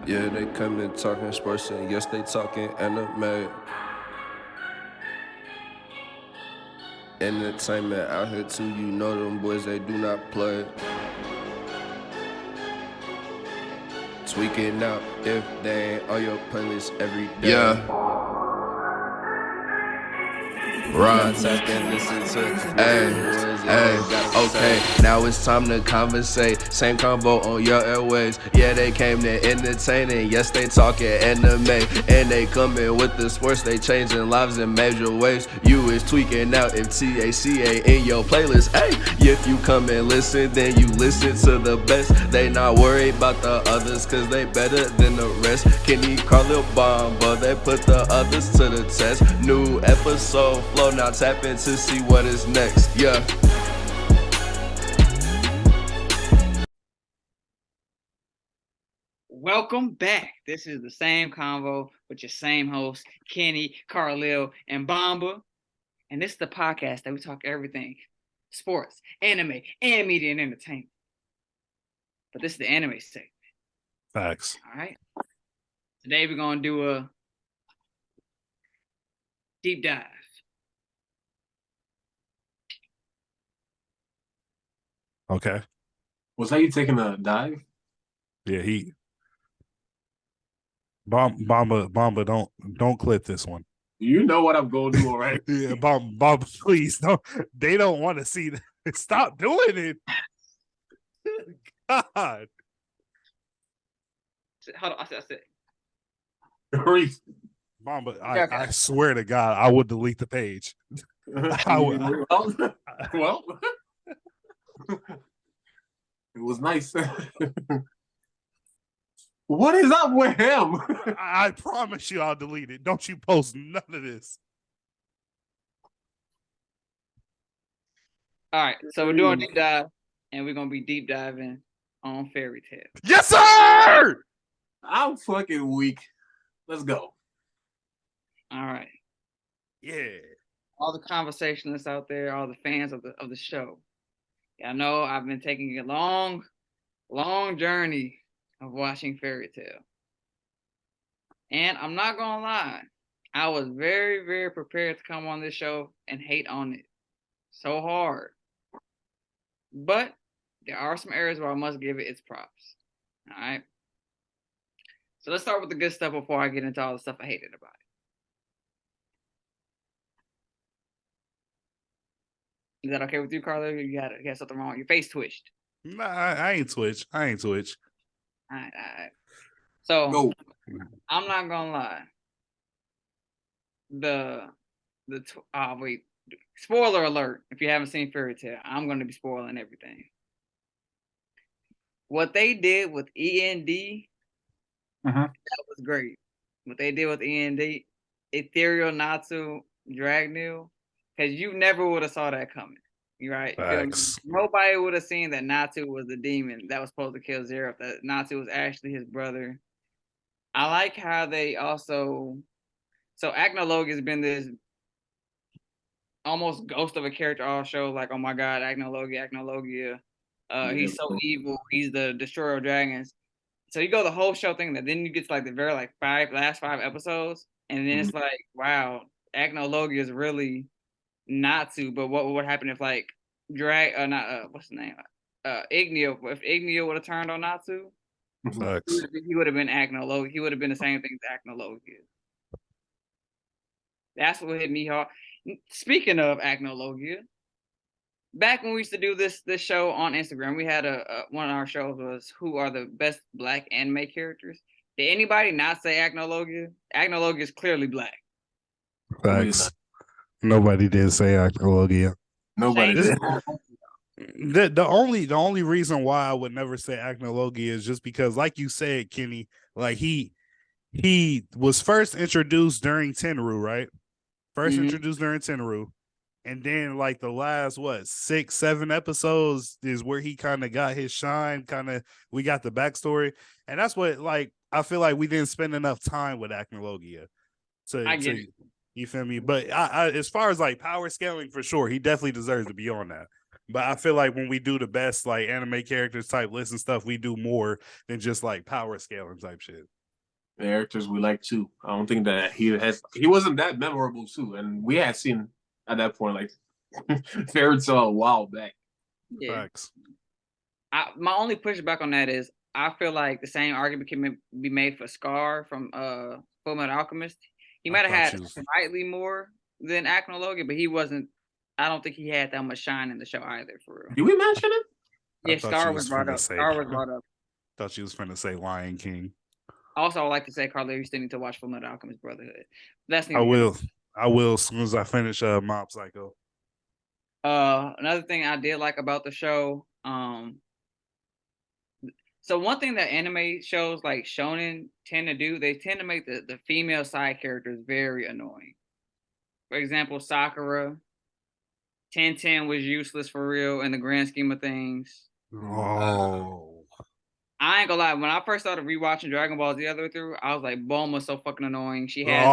Yeah, they come in talking sports and yes, they talking anime. Entertainment out here too, you know them boys, they do not play. Tweaking out if they ain't on your playlist every day. Yeah. Right. Tap and listen to Hey, okay, now it's time to conversate. Same convo on your airways. Yeah, they came to entertain and yes, they talking anime. And they coming with the sports, they changing lives in major ways. You is tweaking out if TACA in your playlist. Hey, if you come and listen, then you listen to the best. They not worried about the others, cause they better than the rest. Kenny, Carlil, Bomba, they put the others to the test. New episode flow, now tap in to see what is next. Yeah. Welcome back. This is the same convo with your same host, Kenny, Carlil, and Bomba. And this is the podcast that we talk everything sports, anime, and media and entertainment. But this is the anime segment. Facts. All right. Today we're going to do a deep dive. Okay. Was that you taking a dive? Yeah, Bomba, don't clip this one. You know what I'm going to do already. Yeah, Bomba, please don't. They don't want to see that. Stop doing it. God. Hold on, I said. Reese. Bomba, Okay. I swear to God, I would delete the page. Well, it was nice. What is up with him? I promise you I'll delete it. Don't you post none of this. All right. So we're doing a deep dive, and we're going to be deep diving on Fairy Tail. Yes, sir! I'm fucking weak. Let's go. All right. Yeah. All the conversationalists out there, all the fans of the show. Yeah, I know I've been taking a long journey of watching Fairy Tail. And I'm not gonna lie, I was very, very prepared to come on this show and hate on it so hard. But there are some areas where I must give it its props. All right. So let's start with the good stuff before I get into all the stuff I hated about it. Is that okay with you, Carlo? You got something wrong. Your face twitched. Nah, I ain't Twitch. All right. So Go. I'm not gonna lie. Wait. Spoiler alert! If you haven't seen Fairy Tail, I'm gonna be spoiling everything. What they did with END, that was great. What they did with END, Ethereal Natsu Dragneel, because you never would have saw that coming. You right? Facts. Nobody would have seen that Natsu was the demon that was supposed to kill Zero. That Natsu was actually his brother. I like how they also. So Agnolog has been this almost ghost of a character all show. Like, oh my God, Agnologia. He's so evil. He's the destroyer of dragons. So you go the whole show thinking that, then you get to like the very last five episodes, and then it's like, wow, Agnologia is really Natsu. But what would happen if like what's the name? Igneo. If Igneo would have turned on Natsu, Facts. he would have been Agnologia. He would have been the same thing as Agnologia. That's what hit me hard. Speaking of Agnologia, back when we used to do this show on Instagram, we had one of our shows was who are the best black anime characters. Did anybody not say Agnologia? Agnologia is clearly black. Facts. Nobody did say Acnologia. Nobody did. The only reason why I would never say Acnologia is just because, like you said, Kenny, like he was first introduced during Tenru, right? Introduced during Tenru. And then like the last 6-7 episodes is where he kind of got his shine, we got the backstory. And that's what like I feel like we didn't spend enough time with Acnologia. You feel me? But I as far as like power scaling, for sure, he definitely deserves to be on that. But I feel like when we do the best like anime characters type lists and stuff, we do more than just like power scaling type shit. Characters we like too. I don't think that he wasn't that memorable too, and we had seen at that point like Fairy Tail a while back. Yeah. Facts. My only pushback on that is I feel like the same argument can be made for Scar from Fullmetal Alchemist. He might have had slightly more than Akno Logan, but he wasn't. I don't think he had that much shine in the show either. For real. Did we mention it? Yeah, Scar was brought up. Scar was brought up. Thought you was finna say Lion King. Also, I would like to say, Carla, you still need to watch Fullmetal Alchemist Brotherhood. That's I will. I will as soon as I finish Mob Psycho. Another thing I did like about the show, so one thing that anime shows like shonen tend to do, they tend to make the female side characters very annoying. For example, Sakura, 10-10 was useless for real in the grand scheme of things. Oh. I ain't gonna lie, when I first started rewatching Dragon Ball Z the other way through, I was like, Bulma was so fucking annoying. She had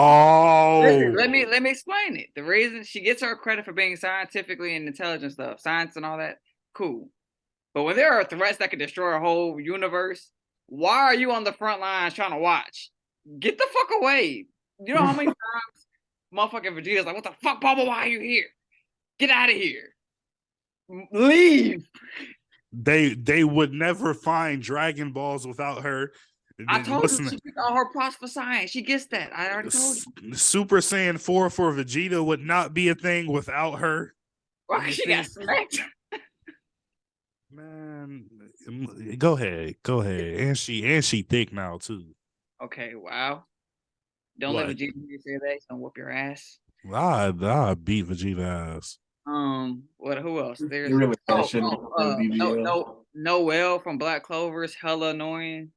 Listen, let me explain it. The reason she gets her credit for being scientifically and intelligent stuff, science and all that, cool. But when there are threats that could destroy a whole universe, why are you on the front lines trying to watch? Get the fuck away. You know how many times motherfucking Vegeta's like, what the fuck, Bulma, why are you here? Get out of here. Leave. They would never find Dragon Balls without her. I told you she picked all her props for science. She gets that. I already told you. Super Saiyan 4 for Vegeta would not be a thing without her. Why she got smacked? Man, go ahead. And she thick now too. Okay, wow. Don't let Vegeta say that. He's gonna whoop your ass. I beat Vegeta ass. Who else? There's really Noelle from Black Clover is hella annoying.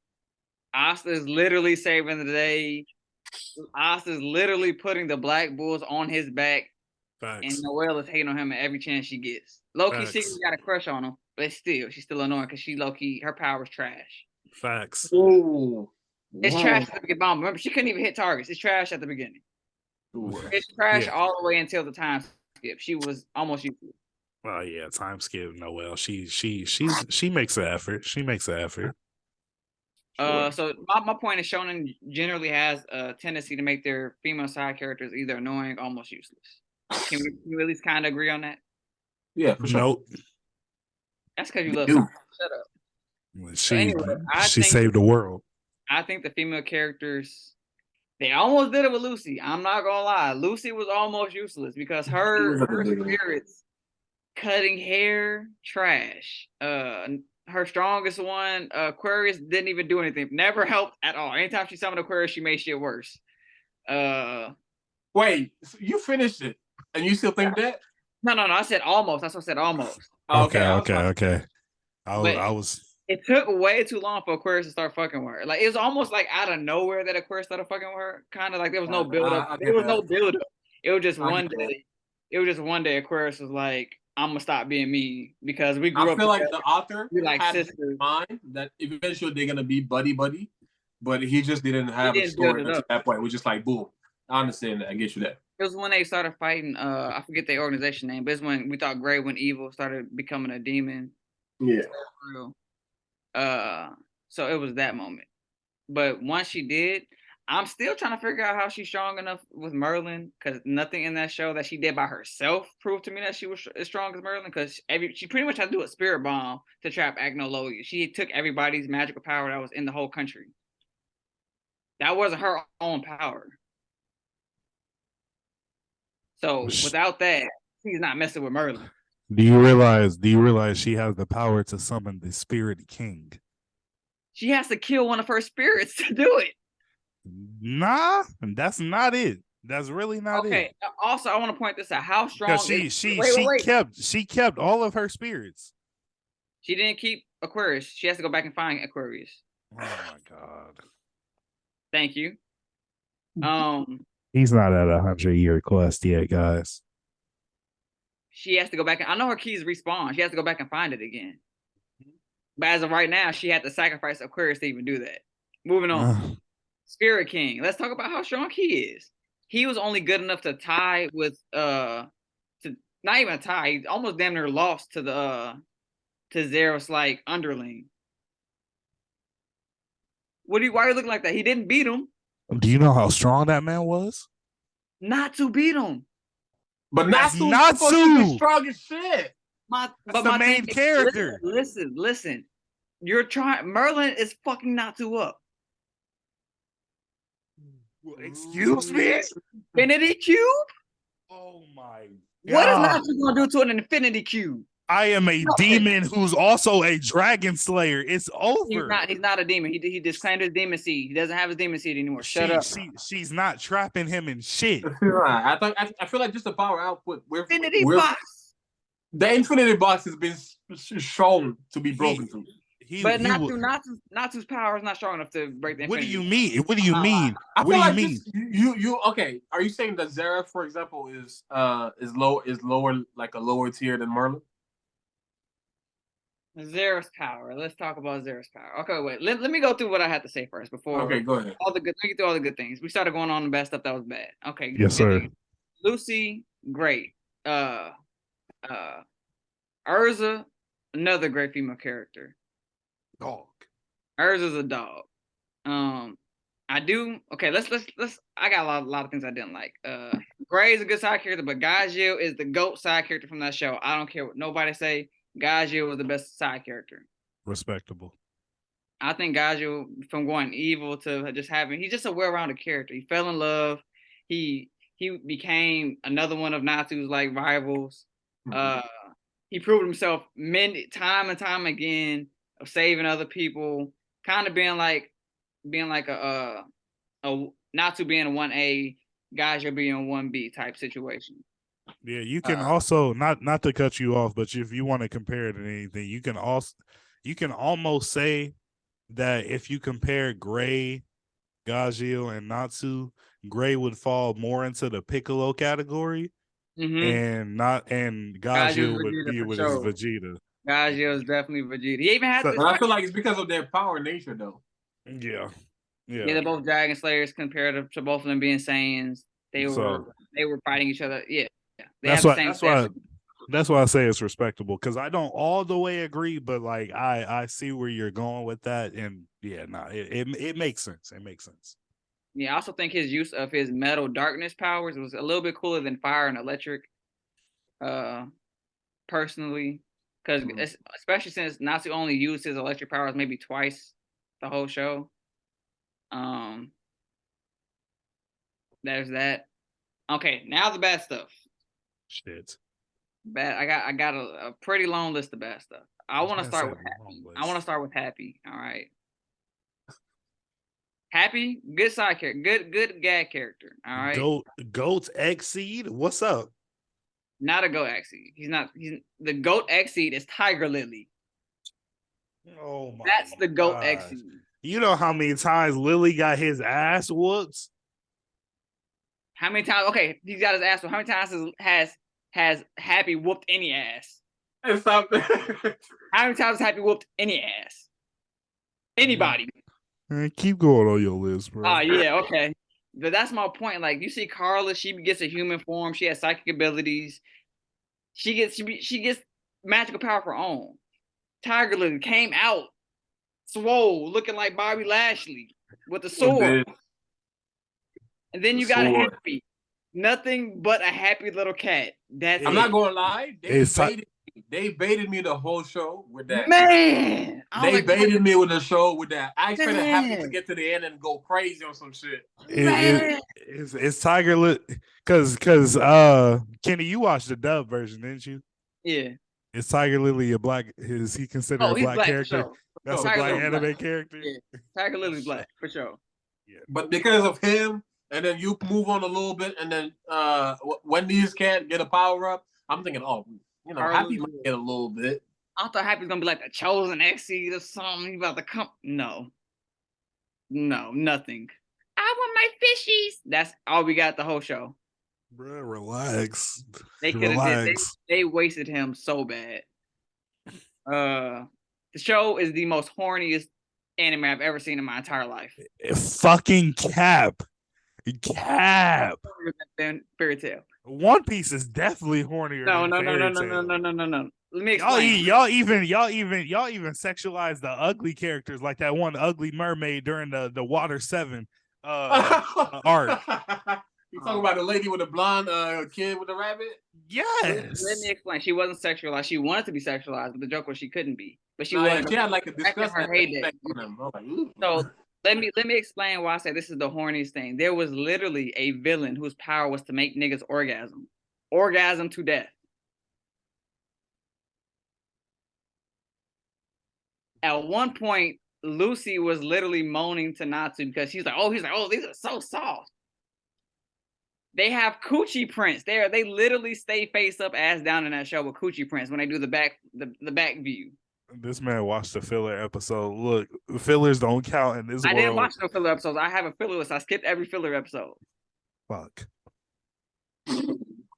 Asta is literally saving the day. Asta is literally putting the Black Bulls on his back. Facts. And Noelle is hating on him at every chance she gets. Low-key, she got a crush on him, but she's still annoying because she low-key, her power's trash. Facts. Ooh. It's trash at the beginning. Remember, she couldn't even hit targets. It's trash at the beginning. Ooh. It's trash all the way until the time skip. She was almost useless. Well, yeah, time skip Noelle. She makes an effort. She makes an effort. So my point is shonen generally has a tendency to make their female side characters either annoying or almost useless. Can we at least kind of agree on that? Yeah, for sure. Nope. That's because you love Shut up. She saved the world. I think the female characters, they almost did it with Lucy. I'm not gonna lie. Lucy was almost useless because her spirits, cutting hair, trash. Her strongest one, Aquarius, didn't even do anything. Never helped at all. Anytime she summoned Aquarius, she made shit worse. Wait, so you finished it and you still think that? No. I said almost. That's what I said almost. Okay. I was. It took way too long for Aquarius to start fucking with her. Like it was almost like out of nowhere that Aquarius started fucking with her. Kind of like there was no build up. There was no build up. It was just one day. It was just one day Aquarius was like, I'm gonna stop being me because we grew up. I feel like the author had sisters. In mind that eventually they're gonna be buddy, but he just didn't have a story until that point. It was just like boom. I understand that. I get you that. It was when they started fighting. I forget the organization name, but it's when we thought Grey went evil, started becoming a demon. Yeah. So it was that moment. But once she did, I'm still trying to figure out how she's strong enough with Merlin, because nothing in that show that she did by herself proved to me that she was as strong as Merlin, because she pretty much had to do a spirit bomb to trap Akno Logia. She took everybody's magical power that was in the whole country. That wasn't her own power. So without that, she's not messing with Merlin. Do you realize she has the power to summon the Spirit King? She has to kill one of her spirits to do it. Nah, that's not it. That's really not it. Okay. Also, I want to point this out. How strong? She kept all of her spirits. She didn't keep Aquarius. She has to go back and find Aquarius. Oh my god. Thank you. He's not at 100-year quest yet, guys. She has to go back. I know her keys respawn. She has to go back and find it again. But as of right now, she had to sacrifice Aquarius to even do that. Moving on. Spirit King. Let's talk about how strong he is. He was only good enough to tie with not even a tie. He almost damn near lost to the to Zeros like underling. Why are you looking like that? He didn't beat him. Do you know how strong that man was? Natsu beat him. But That's Natsu's Natsu. fucking strong as shit. That's the main character. Listen. You're trying. Merlin is fucking Natsu up. Excuse me? Infinity Cube? Oh my What is God. Natsu gonna do to an Infinity Cube? I am a demon who's also a dragon slayer. It's over. He's not a demon. He disclaimed his demon seed. He doesn't have his demon seed anymore. Shut up. She's not trapping him in shit. I feel like just the power output. Infinity box. The Infinity box has been shown to be broken through. But Natsu's power is not strong enough to break the Infinity. What do you mean? What do you mean? I What feel do like you mean? you okay? Are you saying that Zera, for example, is lower, like a lower tier than Merlin? Zera's power. Let's talk about Zera's power. Okay, wait. Let me go through what I had to say first before. Okay, go ahead. Let me get through all the good things. We started going on the bad stuff that was bad. Okay. Yes, sir. Lucy, great. Urza, another great female character. Dog. Urza's a dog. I do. Okay, let's. I got a lot of things I didn't like. Gray's a good side character, but Gajil is the GOAT side character from that show. I don't care what nobody say. Gajil was the best side character. Respectable. I think Gajil, from going evil to just he's just a well-rounded character. He fell in love. He became another one of Natsu's like rivals. Mm-hmm. He proved himself time and time again of saving other people, kind of being like a Natsu being a 1A, Gajil being a 1B type situation. Yeah, you can also not to cut you off, but if you want to compare it to anything, you can almost say that if you compare Gray, Gajil, and Natsu, Gray would fall more into the Piccolo category, and Gajil would be with his Vegeta. Gajil is definitely Vegeta. He even had. I feel like it's because of their power nature, though. Yeah. They're both Dragon Slayers compared to both of them being Saiyans. They were fighting each other. Yeah. That's why I say it's respectable, because I don't all the way agree, but like I see where you're going with that, and it makes sense. It makes sense. Yeah, I also think his use of his metal darkness powers was a little bit cooler than fire and electric. Personally, because especially since Natsu only used his electric powers maybe twice the whole show. There's that. Okay, now the bad stuff. Shit. Bad. I got a pretty long list of bad stuff. I want to start with Happy. All right. Happy, good side character, good gag character. All right. Goat Exceed. What's up? Not a Goat Exceed. He's not. He's the Goat Exceed is Tiger Lily. Oh my! That's the Goat Exceed. You know how many times Lily got his ass whooped? How many times? Okay, he's got his ass whooped. How many times has Happy whooped any ass? Stop. How many times has Happy whooped any ass? Anybody? Keep going on your list, bro. Oh yeah, okay. But that's my point. Like, you see Carla, she gets a human form. She has psychic abilities. She gets magical power of her own. Tiger Lily came out swole, looking like Bobby Lashley with the sword. And then you got Happy. Nothing but a happy little cat. I'm not gonna lie. They baited me the whole show with that. Man, they baited me with the show with that. I expected Happy to get to the end and go crazy on some shit. It's Tiger Lily, because Kenny, you watched the dub version, didn't you? Yeah. Is Tiger Lily a black? Is he considered a black character? Sure. That's a black anime character. Yeah. Tiger Lily's black for sure. Yeah. But because of him, and then you move on a little bit, and then Wendy's can't get a power up. I'm thinking, Happy might get a little bit. I thought Happy's gonna be like the chosen Exceed or something. He's about to come. No, nothing. I want my fishies. That's all we got the whole show. Bro, relax. They wasted him so bad. The show is the most horniest anime I've ever seen in my entire life. Fucking Cap. Fairy Tail. One Piece is definitely hornier No, than no, no, no, Fairy no, Tail. no, no, no, no. Let me Y'all, explain. y'all even sexualize the ugly characters like that one ugly mermaid during the Water 7 arc. You talking about the lady with the blonde kid with the rabbit? Let me Yes. explain. She wasn't sexualized. She wanted to be sexualized, but the joke was she couldn't be. But she No, was yeah, she had like a back in disgusting her heyday. effect on him. I was like, ooh. So let me explain why I say this is the horniest thing. There was literally a villain whose power was to make niggas orgasm to death. At one point, Lucy was literally moaning to Natsu because he's like, oh, these are so soft. They have coochie prints. They literally stay face up, ass down in that show with coochie prints when they do the back view. This man watched the filler episode. Look, fillers don't count in this I world. didn't watch no filler episodes. I have a filler list. I skipped every filler episode. Fuck.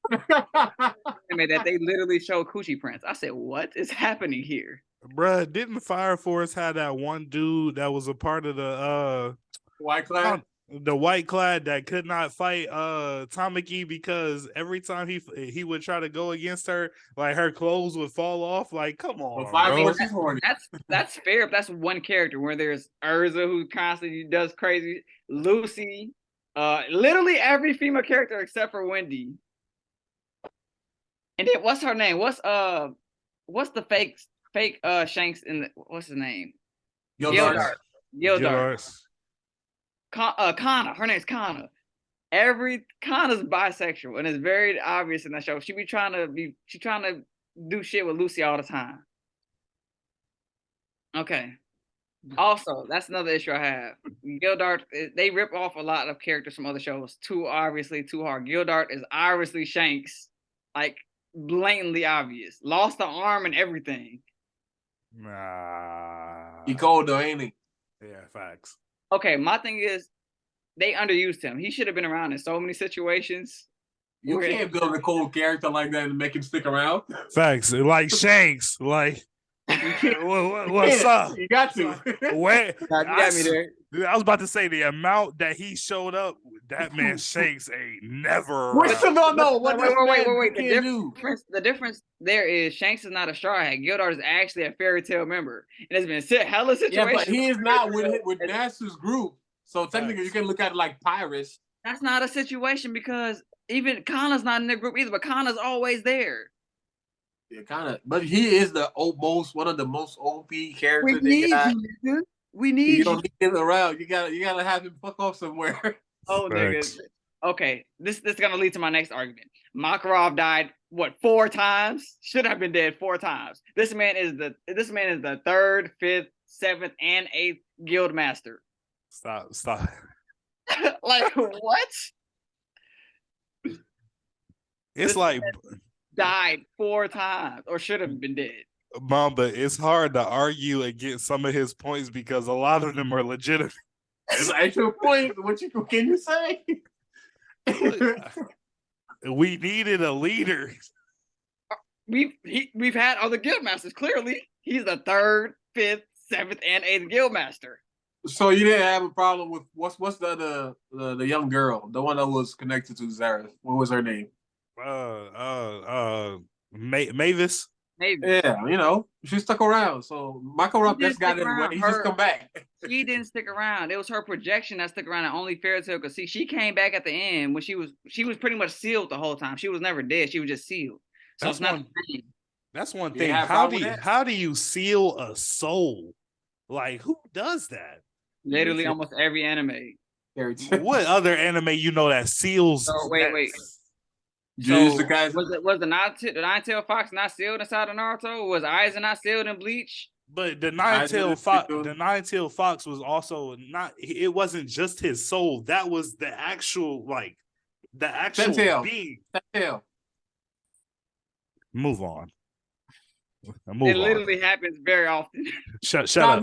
That they literally show coochie prints. I said, what is happening here? Bruh, didn't Fire Force have that one dude that was a part of the White Cloud? the White Clad that could not fight Tamaki because every time he would try to go against her, like her clothes would fall off? Like, come on, Well, Fire bro. Force is horny. That's fair if that's one character where there's Urza who constantly does crazy, Lucy, literally every female character except for Wendy. And then what's her name? What's the fake Shanks in the, what's his name? Gildart. Kana. Her name's Kana. Kana's bisexual, and it's very obvious in that show. She's trying to do shit with Lucy all the time. Okay. Also, that's another issue I have. Gildart, they rip off a lot of characters from other shows. Too hard. Gildart is obviously Shanks, like blatantly obvious. Lost the arm and everything. Nah. He cold though, ain't he? Yeah, facts. Okay, my thing is, they underused him. He should have been around in so many situations. You can't build a cold character like that and make him stick around. Facts. Like Shanks. Like, what's up? You got to. Where? You got me there. I was about to say the amount that he showed up, that man Shanks ain't never Wait. around. Wait. The difference there is Shanks is not a Straw Hat. Gildart is actually a Fairy Tail member. And it's been hella situations. Yeah, but he is not with Nasa's group. So technically, you can look at it like Pyrus. That's not a situation because even Kana's not in the group either, but Kana's always there. Yeah, kind of. But he is one of the most OP characters. We need you. Don't need him around. You gotta have him fuck off somewhere. Oh, nigga. Okay, this is gonna lead to my next argument. Makarov died 4 times? Should have been dead 4 times. This man is the 3rd, 5th, 7th, and 8th guild master. Stop. Like what? It's like died 4 times or should have been dead. Mom, but it's hard to argue against some of his points because a lot of them are legitimate. It's actual point. What can you say? We needed a leader. We've had other guild masters. Clearly, he's the 3rd, 5th, 7th, and 8th guild master. So you didn't have a problem with what's the young girl, the one that was connected to Zareth? What was her name? Mavis. Yeah, she stuck around. So Makarov just got in the way. He just come back. She didn't stick around. It was her projection that stuck around, and only Fairy Tail could see. She came back at the end when she was pretty much sealed the whole time. She was never dead. She was just sealed. So it's not. That's one thing. How do you seal a soul? Like, who does that? Literally, almost every anime. What other anime that seals? Oh, wait. So was the nine-tailed fox not sealed inside of Naruto? Was Aizen not sealed in Bleach? But the nine-tailed fox was also not. It wasn't just his soul. That was the actual being. Tail. Move on. It literally happens very often. Shut up.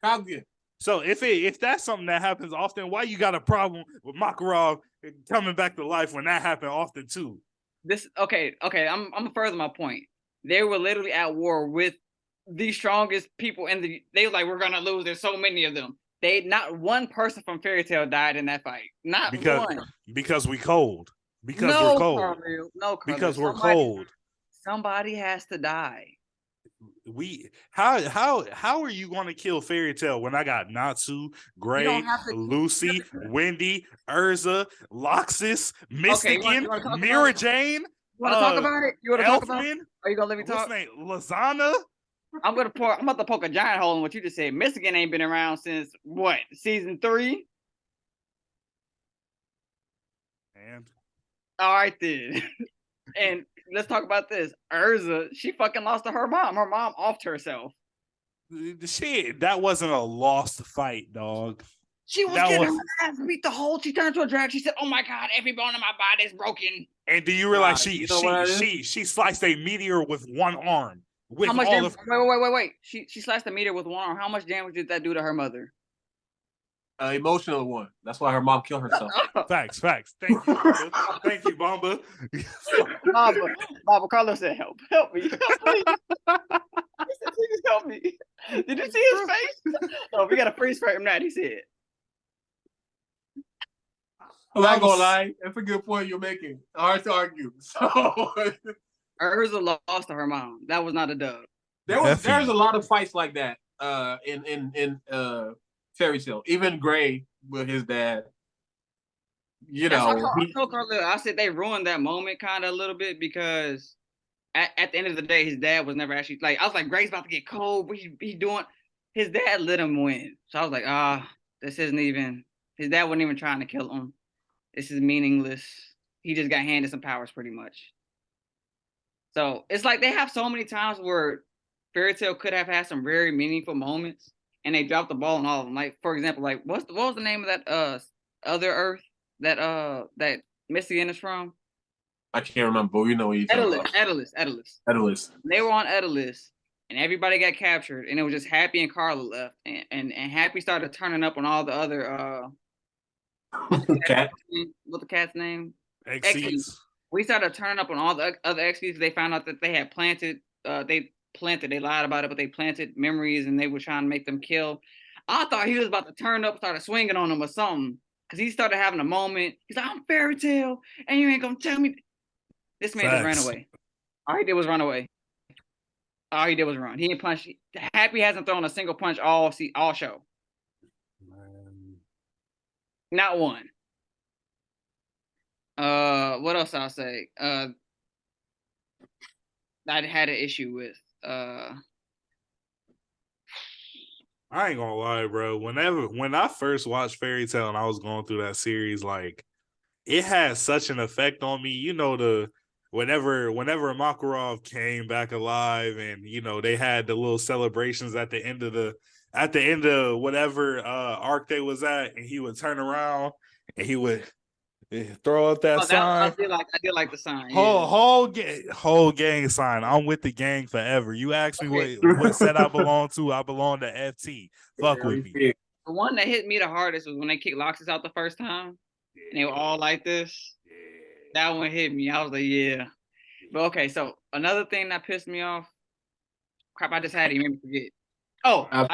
Kaguya. So if that's something that happens often, why you got a problem with Makarov coming back to life when that happened often too? Okay. I'm gonna further my point. They were literally at war with the strongest people they were like, we're gonna lose. There's so many of them. Not one person from Fairy Tail died in that fight. Not one. Because we cold. Because we're cold. Carlil, no, Carlil. Because we're cold. Somebody has to die. How are you going to kill Fairy Tail when I got Natsu, Gray, Lucy, Wendy, Urza, Loxus, Mystican, Mira Jane? You want to talk about it? You want to talk about it? Are you gonna let me talk? What's name? Lasana? I'm about to poke a giant hole in what you just said. Mystican ain't been around since what? Season 3? And all right then. And let's talk about this. Urza, she fucking lost to her mom. Her mom offed herself. Shit, that wasn't a lost fight, dog. She was getting her ass beat the whole. She turned to a drag. She said, "Oh my god, every bone in my body is broken." And do you realize she sliced a meteor with one arm? With how much damage? Wait. She sliced a meteor with one arm. How much damage did that do to her mother? Emotional one. That's why her mom killed herself. Facts. Thank you, Bamba. Thank you, Bamba. Bamba, Carlos said, "Help me, he said, please help me." Did you see his face? Oh, we got a freeze frame that. He said. I'm not gonna lie. That's a good point you're making. Hard to argue. So Urza lost to her mom. That was not a dub. There's a lot of fights like that in Fairy Tail. Even Gray with his dad. You know, I said they ruined that moment kind of a little bit because at the end of the day, his dad was never actually like. I was like, Gray's about to get cold. What he doing? His dad let him win. So I was like, this isn't even. His dad wasn't even trying to kill him. This is meaningless. He just got handed some powers pretty much. So it's like they have so many times where Fairy Tail could have had some very meaningful moments, and they dropped the ball on all of them. Like for example, like what was the name of that other Earth that Mystican is from? I can't remember. You know what you're talking about. Edelus. They were on Edelus, and everybody got captured, and it was just Happy and Carla left, and Happy started turning up on all the other what's the cat's name? Xyz. We started turning up on all the other Xyz. They found out that they had planted. They lied about it, but they planted memories, and they were trying to make them kill. I thought he was about to turn up, started swinging on them or something, because he started having a moment. He's like, "I'm Fairy Tail, and you ain't gonna tell me." This man just ran away. All he did was run away. All he did was run. He didn't punch. Happy hasn't thrown a single punch all show. Not one. What else I'll say? I had an issue with. I ain't gonna lie, bro. When I first watched Fairy Tail and I was going through that series, like it had such an effect on me. You know, whenever Makarov came back alive, and you know they had the little celebrations at the end of whatever arc they was at, and he would turn around and he would throw up that sign. I did like the sign. Whole gang sign. I'm with the gang forever. You asked me what set I belong to. I belong to FT. Fuck with me. The one that hit me the hardest was when they kicked Loxus out the first time, and they were all like this. That one hit me. I was like, yeah. But okay, so another thing that pissed me off. Crap, I just had it. You made me forget. Oh, I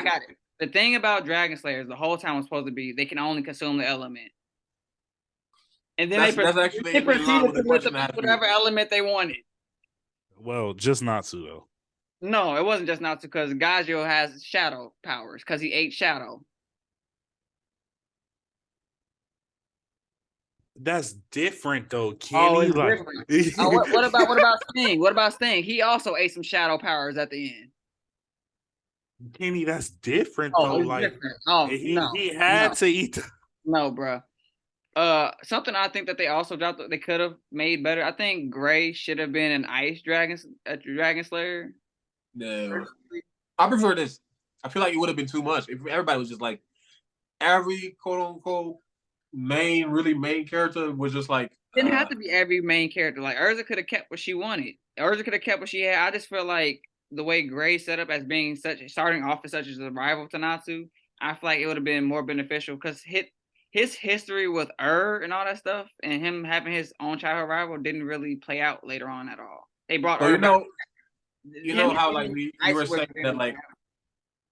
got it. The thing about Dragon Slayers the whole time was supposed to be they can only consume the element. And then they proceeded to put whatever element they wanted. Well, just Natsu though. No, it wasn't just Natsu because Gajio has shadow powers because he ate shadow. That's different though, Kenny. Different. What about Sting? What about Sting? He also ate some shadow powers at the end. Kenny, that's different though. He had to eat. No, bro. Something I think that they also dropped. They could have made better. I think Gray should have been an ice dragon slayer. No, I prefer this. I feel like it would have been too much if everybody was just like every quote unquote really main character was just like. Didn't have to be every main character. Like Urza could have kept what she wanted. Urza could have kept what she had. I just feel like the way Gray set up as being starting off as such as a rival to Natsu, I feel like it would have been more beneficial because his history with and all that stuff and him having his own childhood rival didn't really play out later on at all. They brought you know how like you were saying that like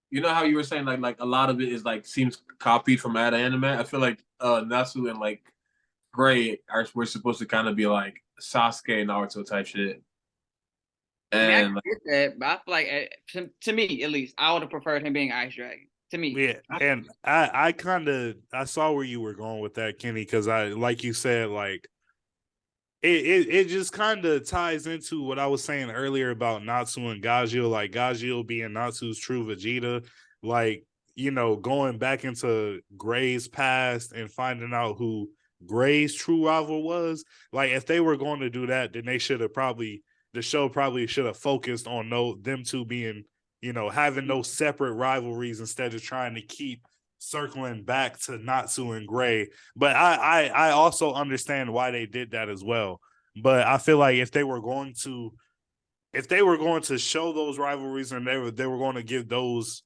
you know how you were saying like a lot of it is like seems copied from other anime. I feel like Natsu and like Gray were supposed to kind of be like Sasuke and Naruto type shit. And I get that, but I feel like to me at least, I would have preferred him being Ice Dragon. To me, yeah, and I saw where you were going with that, Kenny, because like you said, like it just kind of ties into what I was saying earlier about Natsu and Gajeel, like Gajeel being Natsu's true Vegeta, like, you know, going back into Gray's past and finding out who Gray's true rival was. Like, if they were going to do that, then the show probably should have focused on them two being, you know, having those separate rivalries instead of trying to keep circling back to Natsu and Gray. But I also understand why they did that as well. But I feel like if they were going to show those rivalries and they were going to give those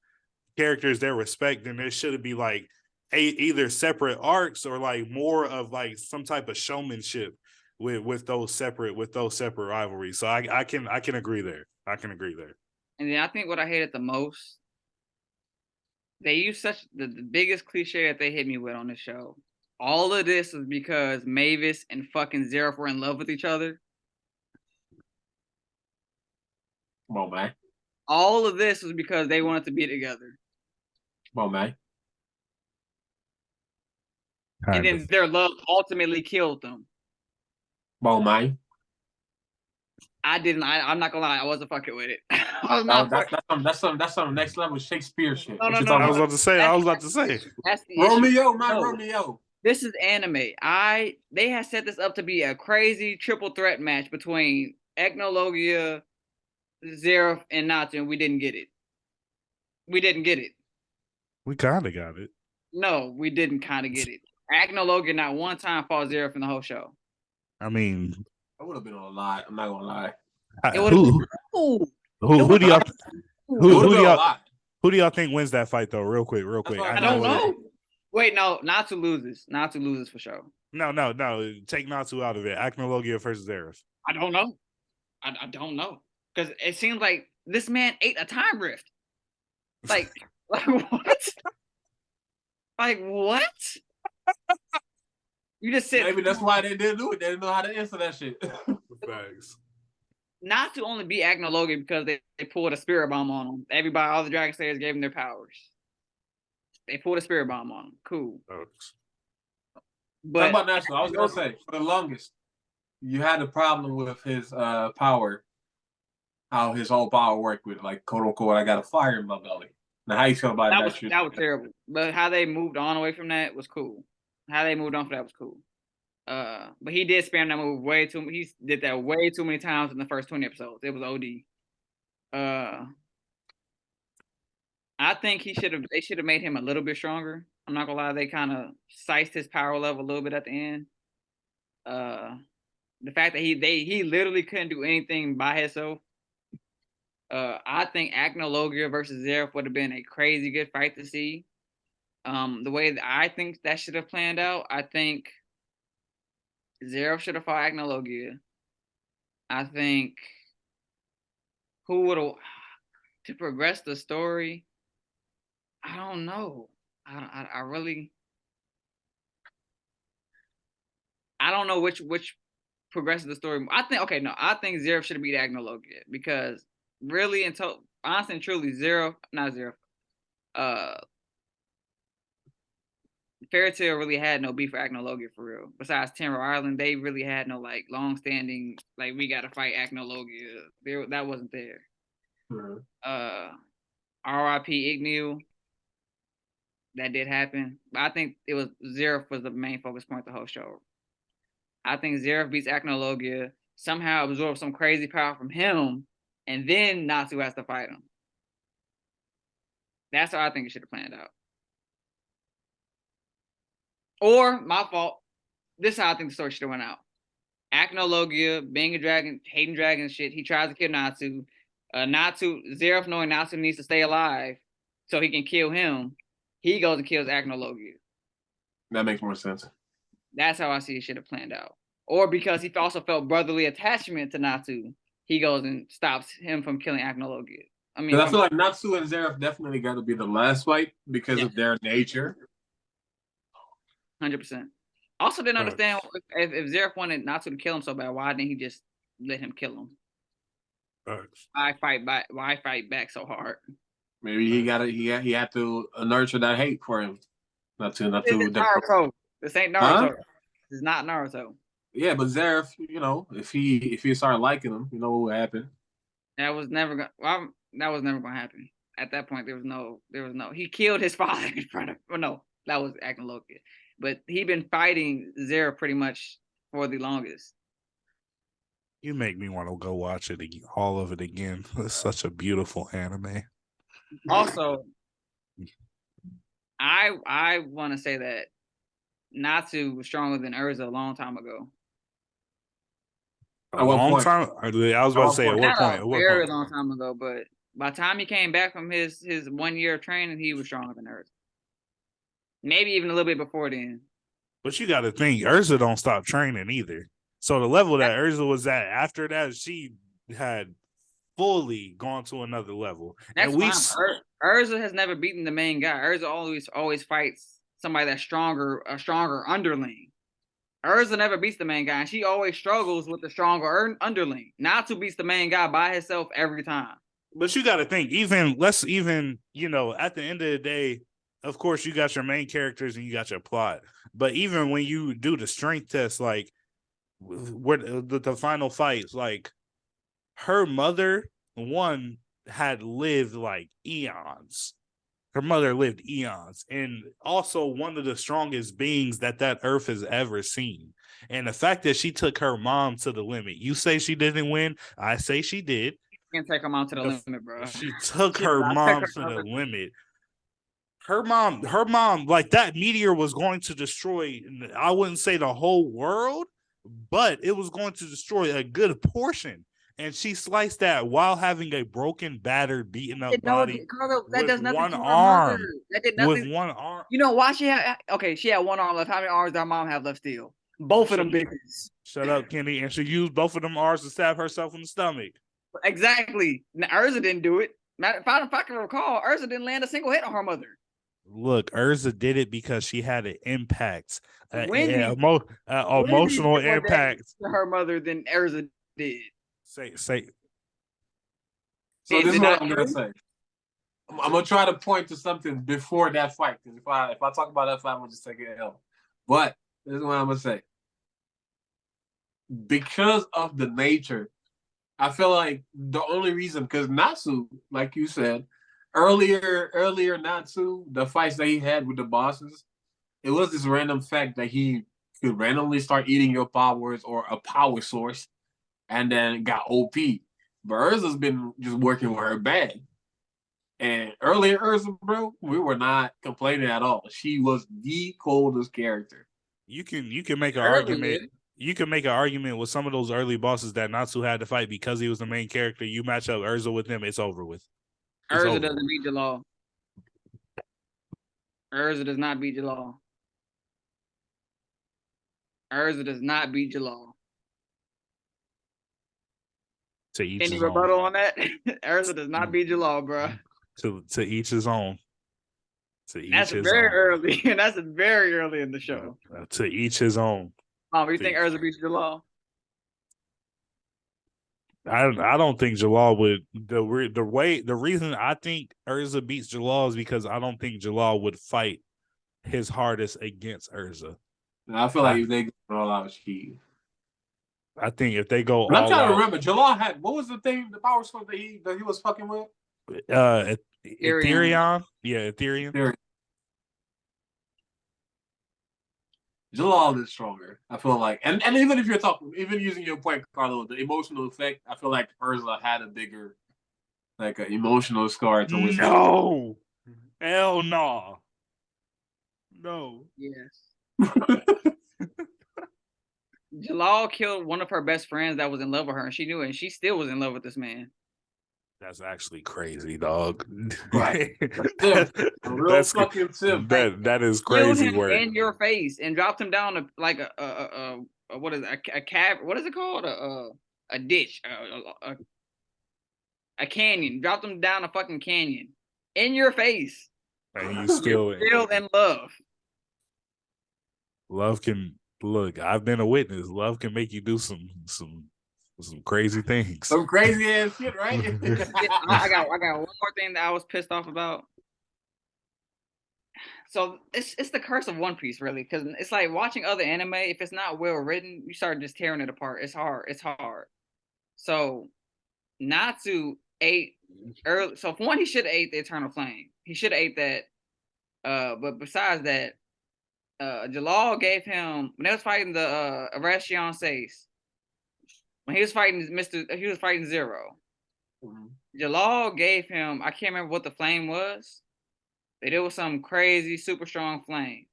characters their respect, then there should be like either separate arcs or like more of like some type of showmanship with those separate rivalries. So I can agree there. I can agree there. And then I think what I hated the most, they use the biggest cliche that they hit me with on the show. All of this is because Mavis and fucking Zeref were in love with each other. Come on, man. All of this was because they wanted to be together. Come on, man. And then their love ultimately killed them. Come on, man. I'm not gonna lie, I wasn't fucking with it. I was not. That's some next level Shakespeare shit. No. I was about to say. That's the Romeo, issue. Romeo. This is anime. They had set this up to be a crazy triple threat match between Ethnologia, Zeref, and Natsu, and we didn't get it. We kind of got it. No, we didn't kind of get it. Ethnologia not one time fought Zeref in the whole show. I mean, I would have been on a lie. I'm not gonna lie. Who do y'all think wins that fight though? Real quick. I don't know. Wait, no, Natsu loses. Natsu loses for sure. No. Take Natsu out of it. Ethnologia versus Zeref. I don't know. I don't know. Because it seems like this man ate a time rift. Like what? Like what? You just said maybe that's why they didn't do it. They didn't know how to answer that shit. Thanks. Not to only beat Ethnologia because they pulled a spirit bomb on them. Everybody, all the Dragon Slayers gave them their powers. They pulled a spirit bomb on them. Cool. Thanks. But talk about National. I was gonna say for the longest, you had a problem with his power, how his whole power worked with like quote unquote, I got a fire in my belly. Now how you feel about that shit? That was terrible. But how they moved on away from that was cool. How they moved on for that was cool. But he did spam that move way too. He did that way too many times in the first 20 episodes. It was OD. I think they should have made him a little bit stronger. I'm not gonna lie, they kind of sized his power level a little bit at the end. The fact that he literally couldn't do anything by himself. I think Ethnologia versus Zeref would have been a crazy good fight to see. The way that I think that should have planned out, I think Zeref should have fought Ethnologia. I think who would have to progress the story. I don't know. I really don't know which progresses the story. I think Zeref should have beat Ethnologia because really honestly and truly Fairy Tail really had no beef for Ethnologia for real. Besides Tenro Island, they really had no like long-standing like we gotta fight Ethnologia. That wasn't there. Mm-hmm. R.I.P. Igneel. That did happen. But I think it was Zeref was the main focus point of the whole show. I think Zeref beats Ethnologia, somehow absorbs some crazy power from him, and then Natsu has to fight him. That's how I think it should have planned out. Or, my fault, this is how I think the story should have went out. Ethnologia, being a dragon, hating dragons shit, he tries to kill Natsu. Zeref knowing Natsu needs to stay alive so he can kill him, he goes and kills Ethnologia. That makes more sense. That's how I see it should have planned out. Or because he also felt brotherly attachment to Natsu, he goes and stops him from killing Ethnologia. I mean, I feel like Natsu and Zeref definitely got to be the last fight because of their nature. 100%. Also, didn't Right. understand if Zeref wanted Natsu to kill him so bad, why didn't he just let him kill him? Why fight back? Why fight back so hard? Maybe he had to nurture that hate for him. Not to This is Naruto. This ain't Naruto. Huh? This is not Naruto. Yeah, but Zeref, if he started liking him, you know what would happen. That was never gonna happen. At that point, there was no. He killed his father in front of. Well, no, that was acting Loki. But he been fighting Zero pretty much for the longest. You make me want to go watch it again, all of it again. It's such a beautiful anime. Also, I want to say that Natsu was stronger than Urza a long time ago. A At what long point? time? I was about to say, at what Not point? a At what very point? long time ago, but by the time he came back from his 1 year of training, he was stronger than Urza. Maybe even a little bit before then. But you got to think, Urza don't stop training either. So the level that Urza was at after that, she had fully gone to another level. That's And we fine. Urza has never beaten the main guy. Urza always fights somebody that's stronger, a stronger underling. Urza never beats the main guy, and she always struggles with the stronger underling. Natsu beats the main guy by himself every time. But you got to think, at the end of the day, of course, you got your main characters and you got your plot. But even when you do the strength test, like where the final fights, like her mother, one had lived like eons. Her mother lived eons, and also one of the strongest beings that earth has ever seen. And the fact that she took her mom to the limit, you say she didn't win, I say she did. Can't take her mom to the limit, bro. She took her mom to the limit. Her mom, like that meteor was going to destroy, I wouldn't say the whole world, but it was going to destroy a good portion. And she sliced that while having a broken, battered, beaten up body. Carlo, that does nothing one to her arm. mother. That did nothing. With one arm. You know why she had? Okay, she had one arm left. How many arms does her mom have left still? Both of them bitches. Shut up, Kenny. And she used both of them arms to stab herself in the stomach. Exactly. Now, Urza didn't do it. If I can recall, Urza didn't land a single hit on her mother. Look, Urza did it because she had an impact, emotional impact to her mother than Urza did. Say. So this is what I'm gonna say. I'm gonna try to point to something before that fight. Because if I talk about that fight, I'm gonna just take an L. But this is what I'm gonna say. Because of the nature, I feel like the only reason, because Natsu, like you said, earlier Natsu, the fights that he had with the bosses, it was this random fact that he could randomly start eating your powers or a power source, and then got OP. But Urza's been just working with her bag. And earlier Urza, bro, we were not complaining at all. She was the coldest character. You can make an argument. You can make an argument with some of those early bosses that Natsu had to fight because he was the main character. You match up Urza with him, it's over with. Urza doesn't beat Jalal. Urza does not beat Jalal. Urza does not beat Jalal. Any rebuttal on that? Urza does not beat Jalal, bro. To each his own. That's very early. That's very early in the show. To each his own. Mom, you think Urza beats Jalal? I don't think Jalal would. The reason I think Urza beats Jalal is because I don't think Jalal would fight his hardest against Urza. I feel like if they go all out, she. I think if they go, I'm trying to remember. Jalal had, what was the thing? The power source that he was fucking with? Ethereum. Yeah, Ethereum. Jalal is stronger. I feel like, and even if you're even using your point, Carlo, the emotional effect, I feel like Urza had a bigger, like an emotional scar to which. No, hell no, no. Yes. Jalal killed one of her best friends that was in love with her, and she knew it, and she still was in love with this man. That's actually crazy, dog. Right. That's fucking sim. That is crazy him work. In your face and dropped him down like a what is it, a cave? What is it called? A ditch, a canyon. Dropped him down a fucking canyon in your face. And you still in love. Love can Look, I've been a witness. Love can make you do some crazy things. Some crazy ass shit, right? I got one more thing that I was pissed off about. So it's the curse of One Piece, really, because it's like watching other anime. If it's not well written, you start just tearing it apart. It's hard. It's hard. So Natsu ate early. So for one, he should have ate the Eternal Flame. He should have ate that. But besides that, Jalal gave him when they was fighting the Arashion Seis. When he was fighting Zero. Mhm. Jalal gave him, I can't remember what the flame was, but it was some crazy, super strong flame.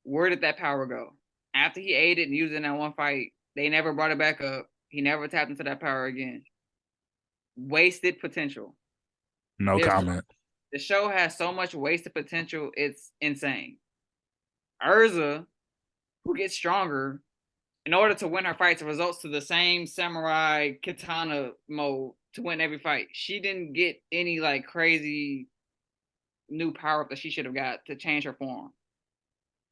Where did that power go? After he ate it and used it in that one fight, they never brought it back up. He never tapped into that power again. Wasted potential. No comment. The show has so much wasted potential, it's insane. Urza, who gets stronger, in order to win her fights, it results to the same samurai katana mode to win every fight. She didn't get any like crazy new power up that she should have got to change her form.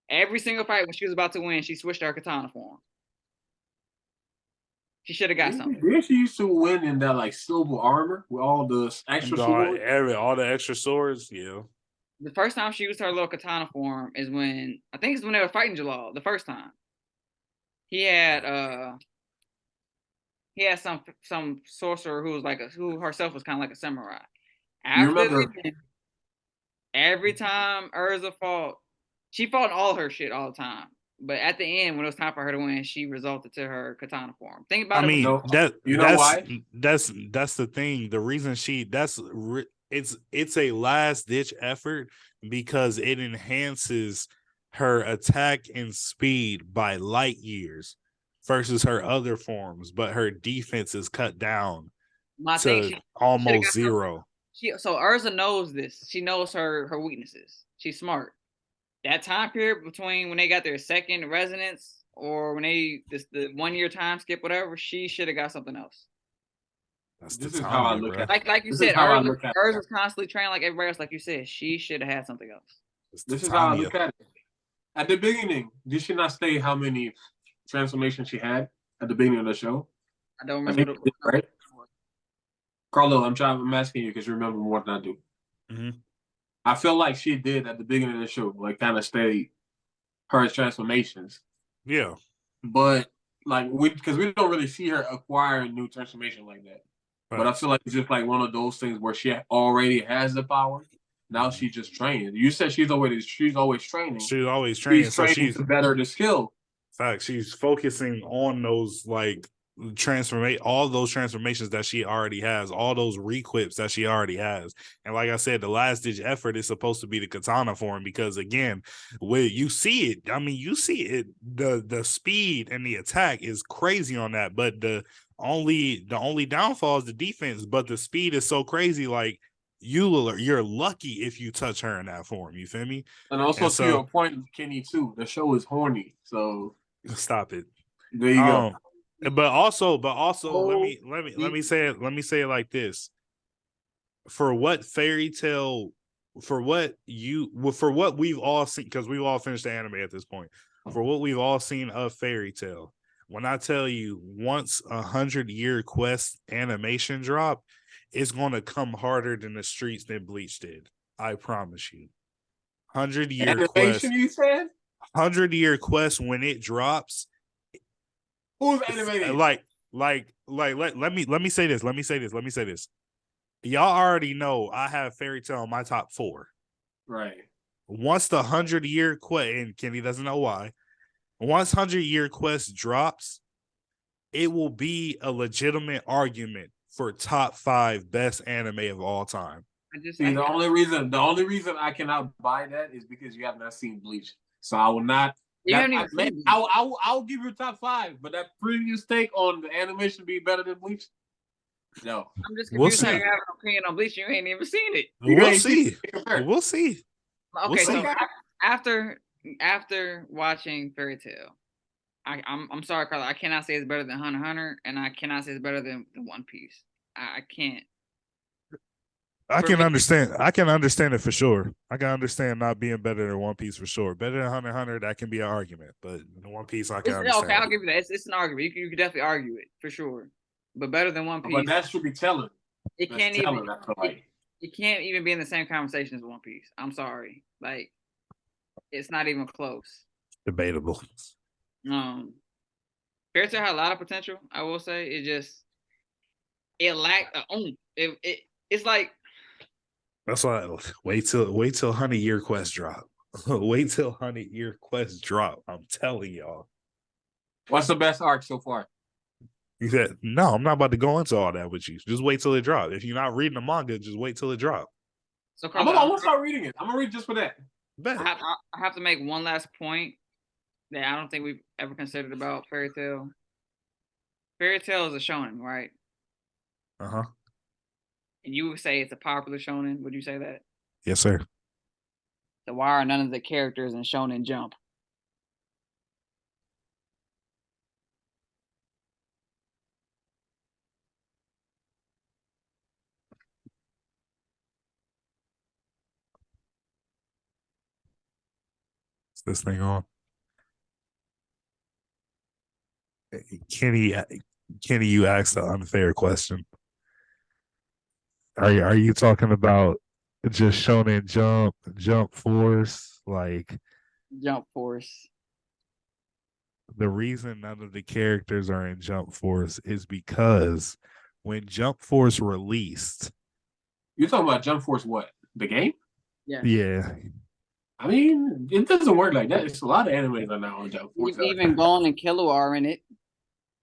Every single fight when she was about to win, she switched her katana form. She should have got something. Did she used to win in that like silver armor with all the extra swords? All the extra swords, yeah. The first time she used her little katana form is when I think it's when they were fighting Jalal. The first time he had some sorcerer who was like who herself was kind of like a samurai. Every time Urza fought, she fought all her shit all the time. But at the end, when it was time for her to win, she resulted to her katana form. Think about it. Why? That's the thing. The reason it's a last ditch effort because it enhances her attack and speed by light years versus her other forms, but her defense is cut down to almost zero. So Urza knows this. She knows her weaknesses. She's smart. That time period between when they got their second resonance or when the 1 year time skip, whatever, she should have got something else. This is how I look at it. Like you said, Urza's constantly training like everybody else. Like you said, she should have had something else. This is how I look at it. At the beginning, did she not state how many transformations she had at the beginning of the show? I don't remember. Right? Carlo, I'm asking you because you remember more than I do. Mm-hmm. I feel like she did at the beginning of the show, like kind of state her transformations. Yeah. But like because we don't really see her acquiring new transformation like that. Right. But I feel like it's just like one of those things where she already has the power. Now she's just training. You said she's always training. She's always training. She's training to better the skill. Fact, she's focusing on those like all those transformations that she already has, all those requips that she already has. And like I said, the last ditch effort is supposed to be the katana form because again, where you see it, the speed and the attack is crazy on that, but the only downfall is the defense, but the speed is so crazy, like you're lucky if you touch her in that form, you feel me? And also to your point, Kenny, too, the show is horny, so stop it. There you go. But also, let me say it like this. For what we've all seen, because we've all finished the anime at this point. For what we've all seen of Fairy Tail, when I tell you once 100-year quest animation drop, it's gonna come harder than the streets than Bleach did. I promise you. 100-year quest. You said? 100-year quest when it drops. Who's animated? Let me say this. Y'all already know I have Fairy Tail in my top 4. Right. Once the 100-year quest, and Kenny doesn't know why, once 100-year quest drops, it will be a legitimate argument for top 5 best anime of all time. The only reason I cannot buy that is because you have not seen Bleach. So I will not. I'll give you top 5, but that previous take on the animation being better than Bleach, no. I'm just confused how you have an opinion on Bleach. You ain't even seen it. We'll see. Okay, so after watching Fairy Tail, I'm sorry, Carla. I cannot say it's better than Hunter x Hunter, and I cannot say it's better than One Piece. I can't. I For can me, understand. I can understand it for sure. I can understand not being better than One Piece for sure. Better than Hunter x Hunter, that can be an argument. But One Piece, I can okay, understand. I'll give you that. It's an argument. You can definitely argue it for sure. But better than One But Piece, that should be telling. it That's can't even. telling. I feel It, like. it can't even be in the same conversation as One Piece. I'm sorry, like it's not even close. Debatable. Fairy Tail had a lot of potential. I will say it lacked a it's like That's why. Wait till 100-Year Quest drop. Wait till 100-Year Quest drop. I'm telling y'all. What's the best arc so far? He said, "No, I'm not about to go into all that with you. Just wait till it drop. If you're not reading the manga, just wait till it drop." so. I'm gonna start reading it. I'm gonna read just for that. Bet. I have to make one last point that I don't think we've ever considered about Fairy Tail. Fairy Tail is a shonen, right? Uh-huh. And you would say it's a popular shonen. Would you say that? Yes, sir. So why are none of the characters in Shonen Jump? Is this thing on? Kenny, you asked an unfair question. Are you talking about just Shonen Jump Force? Like Jump Force. the reason none of the characters are in Jump Force is because when Jump Force released, You're talking about Jump Force what? The game? yeah, I mean, it doesn't work like that. It's a lot of animes are now on Jump Force. Even Gon and Killua are in it.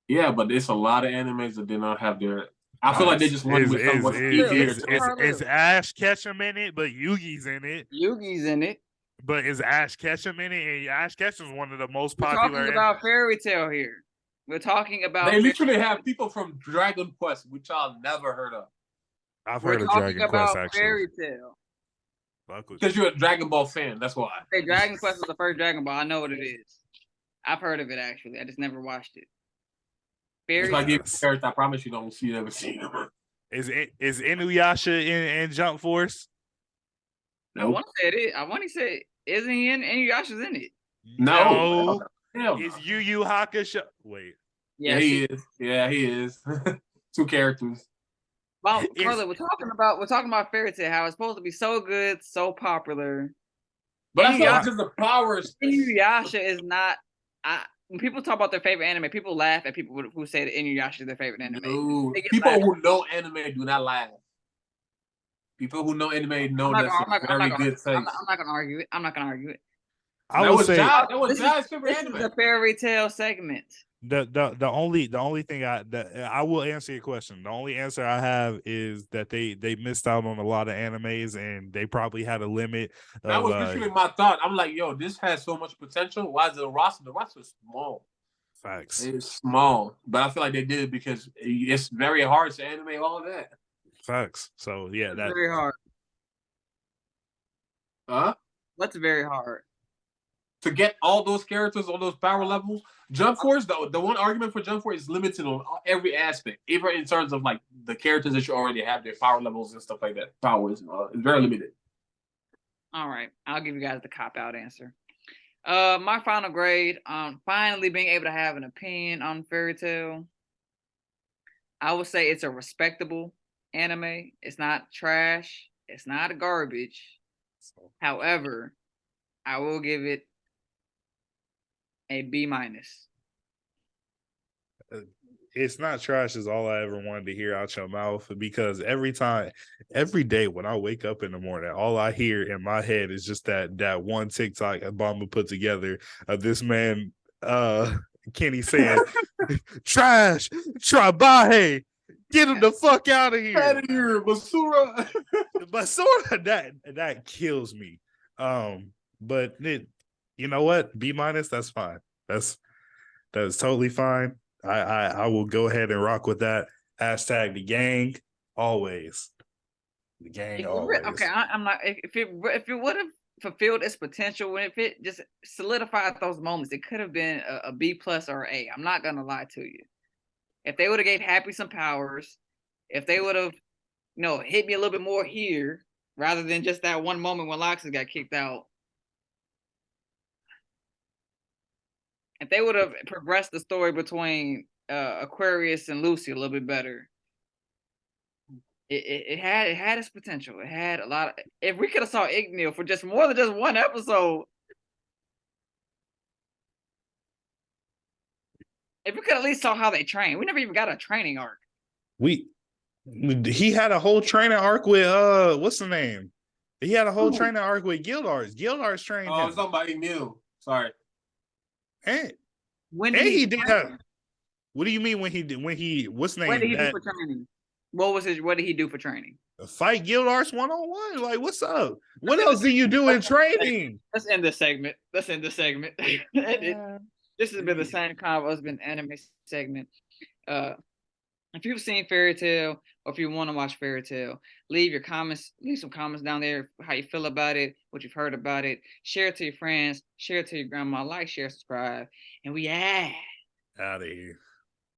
Yeah, but it's a lot of animes that did not have their. I feel like they just wanted with someone easier to. It's Ash Ketchum in it, but Yugi's in it. Yugi's in it. But is Ash Ketchum in it? And Ash Ketchum is one of the most We're popular. talking about Fairy Tail here. We're talking about. They literally have people from Dragon Quest, which y'all never heard of. I've heard of Dragon Quest actually. Fairy Tail. Because you're a Dragon Ball fan, that's why. Hey, Dragon Quest was the first Dragon Ball. I know what it is. I've heard of it actually. I just never watched it. If I give you character, I promise you don't see never seen them. Is Inuyasha in Jump Force? No. I want to say it. I want to say, isn't he in Inuyasha's in it? No. Is Yu Yu Hakusho? Wait. Yeah, he is. Yeah, he is. 2 characters. Well, brother, we're talking about Fairy Tail, how it's supposed to be so good, so popular. But I feel like just the powers. Inuyasha is not. When people talk about their favorite anime, people laugh at people who say that Inuyasha is their favorite anime. No. People who know anime do not laugh. People who know anime know that's a very good taste. I'm not gonna argue it. I'm not gonna argue it. I would say that was John's favorite this anime. is a Fairy Tail segment. The only thing I will answer your question. The only answer I have is that they missed out on a lot of animes and they probably had a limit. That was literally my thought. I'm like, yo, this has so much potential. Why is the roster? The roster is small. Facts. It's small, but I feel like they did it because it's very hard to animate all of that. Facts. So yeah, that's very hard. Huh? That's very hard. To get all those characters on those power levels, Jump Force, the one argument for Jump Force is limited on every aspect, even in terms of like the characters that you already have, their power levels and stuff like that. Powers and all. It's very limited. All right, I'll give you guys the cop-out answer. My final grade on finally being able to have an opinion on Fairy Tail. I would say it's a respectable anime. It's not trash. It's not garbage. However, I will give it a B-. It's not trash is all I ever wanted to hear out your mouth, because every day when I wake up in the morning, all I hear in my head is just that one TikTok Obama put together of this man Kenny saying trash, trabaje, get him the fuck out of here. Out of here, Basura. Basura, that kills me. But you know what? B-, that's fine. That's totally fine. I will go ahead and rock with that. Hashtag the gang always. The gang always. Okay, I'm not. If it would have fulfilled its potential, if it just solidified those moments, it could have been a B+ or A. I'm not gonna lie to you. If they would have gave Happy some powers, if they would have hit me a little bit more here rather than just that one moment when Loxus got kicked out. If they would have progressed the story between Aquarius and Lucy a little bit better, it had its potential. It had a lot of. If we could have saw Igneel for just more than just one episode, if we could at least saw how they train, we never even got a training arc. He had a whole training arc with what's the name? He had a whole training arc with Gildars. Gildars trained Oh, I him. was talking about Emil. Sorry. And When he did have. What do you mean when he what's the name? What did he do for training? What did he do for training? Fight Gildars 1-on-1. Like, what's up? What else do you do in training? Let's end this segment. This has been the same convo. It's been anime segment. If you've seen Fairy Tail or if you want to watch Fairy Tail, leave some comments down there, how you feel about it, what you've heard about it. Share it to your friends, share it to your grandma, like, share, subscribe, and we out Out of here.